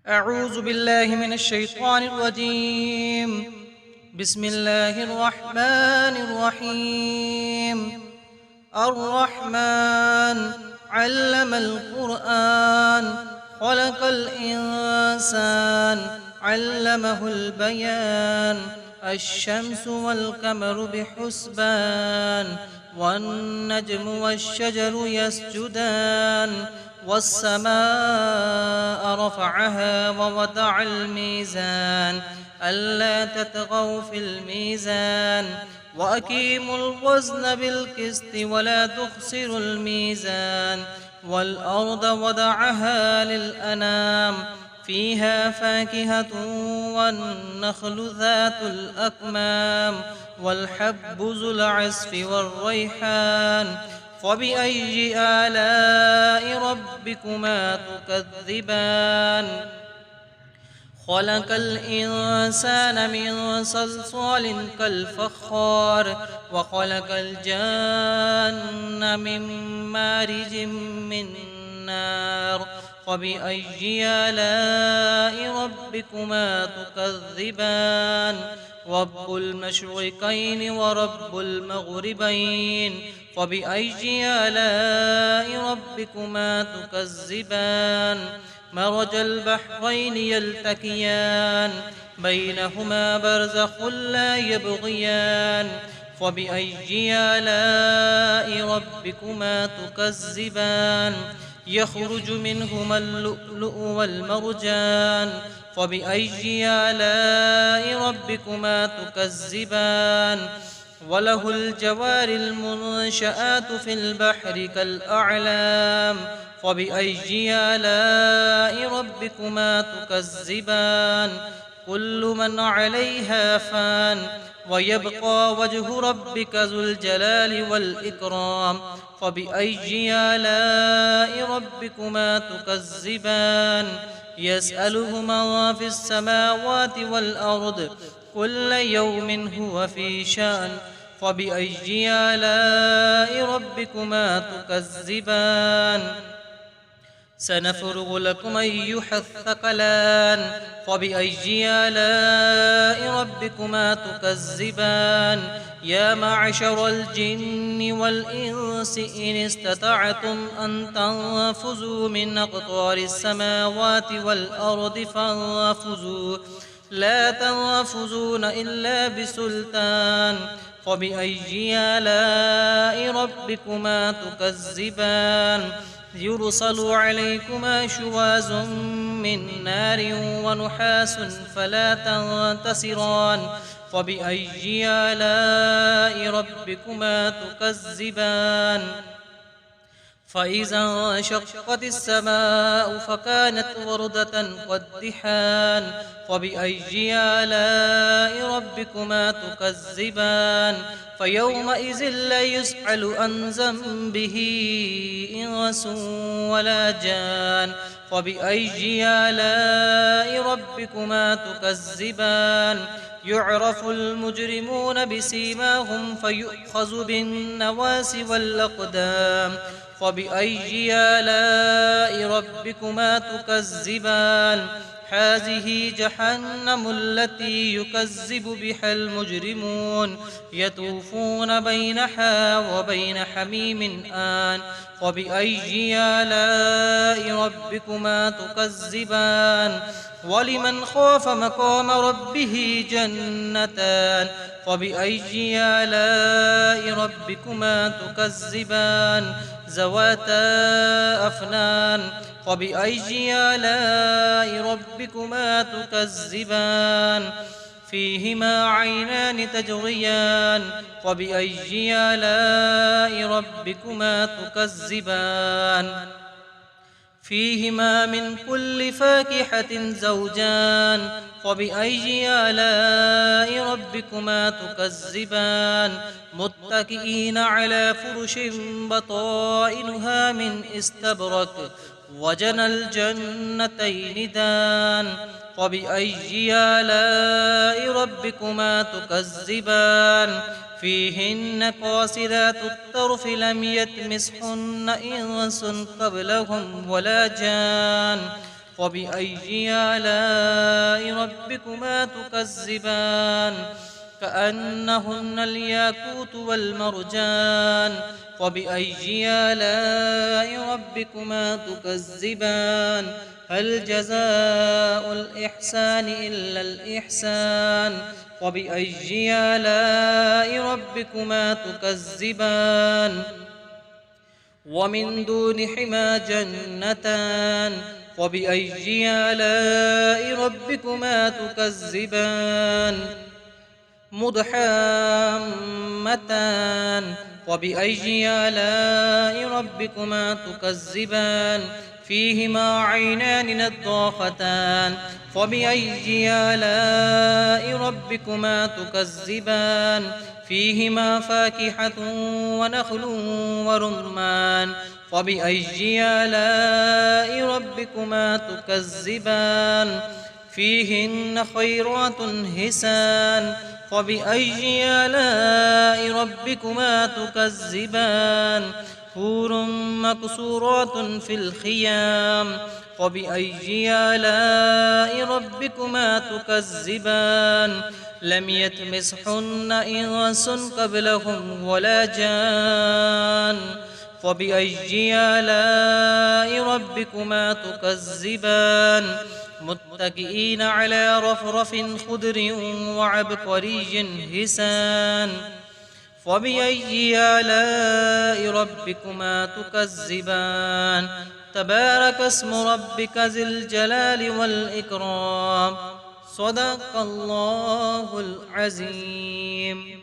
أعوذ بالله من الشيطان الرجيم. بسم الله الرحمن الرحيم. الرحمن علم القرآن، خلق الإنسان، علمه البيان. الشمس والقمر بحسبان، والنجم والشجر يسجدان. والسماء رفعها ووضع الميزان، ألا تطغوا في الميزان، وأقيموا الوزن بالقسط ولا تخسروا الميزان. والأرض وضعها للأنام، فيها فاكهة والنخل ذات الأكمام، والحب ذو العصف والريحان. فبأي آلاء ربكما تكذبان؟ خلق الإنسان من صلصال كالفخار، وخلق الجان من مارج من نار. فبأي آلاء ربكما تكذبان؟ رب المشرقين ورب المغربين. فبأي آلاء ربكما تكذبان؟ مرج البحرين يلتقيان، بينهما برزخ لا يبغيان. فبأي آلاء ربكما تكذبان؟ يخرج منهما اللؤلؤ والمرجان. فبأي آلاء ربكما تكذبان؟ وله الجوار المنشآت في البحر كالأعلام. فبأي آلاء ربكما تكذبان؟ كل من عليها فان، ويبقى وجه ربك ذو الجلال والإكرام. فبأي آلاء ربكما تكذبان؟ يسأله من في السماوات والأرض، كل يوم هو في شأن. فبأي آلاء ربكما تكذبان؟ سنفرغ لكم أيها الثقلان. فبأي آلاء ربكما تكذبان؟ يا معشر الجن والإنس إن استطعتم أن تنفذوا من أقطار السماوات والأرض فانفذوا، لا تنفذون إلا بسلطان. فبأي آلاء ربكما تكذبان؟ يرسل عليكما شواظ من نار ونحاس فلا تنتصران. فبأي آلاء ربكما تكذبان؟ فإذا انشقت السماء فكانت وردة كالدحان. فبأي آلاء ربكما تكذبان؟ فيومئذ لا يسأل عن ذنبه إنس ولا جان. فبأي آلاء ربكما تكذبان؟ يعرف المجرمون بسيماهم فيؤخذ بالنواصي والأقدام. فبأي آلاء ربكما تكذبان؟ هذه جهنم التي يكذب بها المجرمون، يطوفون بينها وبين حميم آن. فبأي آلاء ربكما تكذبان؟ ولمن خاف مقام ربه جنتان. فبأي آلاء ربكما تكذبان؟ ذواتا أفنان. فبأي آلاء ربكما تكذبان؟ فيهما عينان تجريان. فبأي آلاء ربكما تكذبان؟ فيهما من كل فاكهة زوجان. فبأي آلاء ربكما تكذبان؟ متكئين على فرش بطائنها من استبرق، وجنى الجنتين دان. فبأي آلاء ربكما تكذبان؟ فيهن قاصرات الطرف لم يطمثهن إنس قبلهم ولا جان. فبأي آلاء ربكما تكذبان كأنهن الياقوت والمرجان فبأي آلاء ربكما تكذبان هل جزاء الإحسان إلا الإحسان فبأي آلاء ربكما تكذبان ومن دونهما جنتان فبأي آلاء ربكما تكذبان مدحامتان فبأي آلاء ربكما تكذبان فيهما عينان نضاختان فبأي آلاء ربكما تكذبان فيهما فاكهة ونخل ورمان فبأي آلاء ربكما تكذبان فيهن خيرات حسان فبأي آلاء ربكما تكذبان حور مقصورات في الخيام فبأي آلاء ربكما تكذبان لم يطمثهن إنس قبلهم ولا جان فبأي آلاء ربكما تكذبان متكئين على رفرف خضر وعبقري حسان فبأي آلاء ربكما تكذبان تبارك اسم ربك ذي الجلال والإكرام صدق الله العظيم.